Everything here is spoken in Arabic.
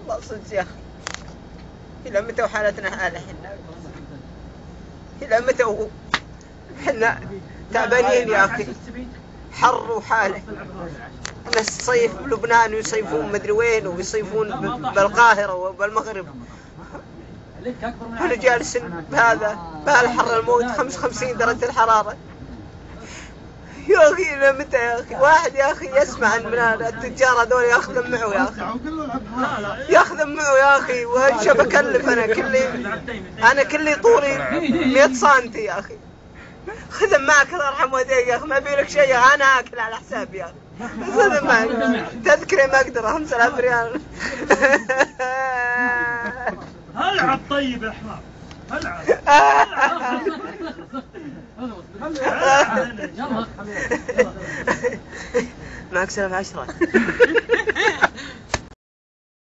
والله صدق يا أخي، إلى متى وحالتنا حالة حنا؟ إلى متى حنا تعبانين يا أخي؟ حر وحالة، ناس تصيف بلبنان ويصيفون مدري وين ويصيفون بالقاهرة وبالمغرب، احنا جالسين بهالحر الموت 55 درجة الحرارة يا أخي. إلى متى يا أخي؟ واحد يا أخي يسمع من التجار هذول ياخذ معه يا أخي، ياخذ معه يا أخي، وش بكلف أنا كلي طولي 100 سنتي يا أخي، خذ معك الله يرحم والديك يا أخي، ما في لك شيء، أنا آكل على حسابي يا أخي، خذ معك تذكري ما أقدر 5000 ريال. هلعب طيب يا حمار، هلعب معك سلام 10.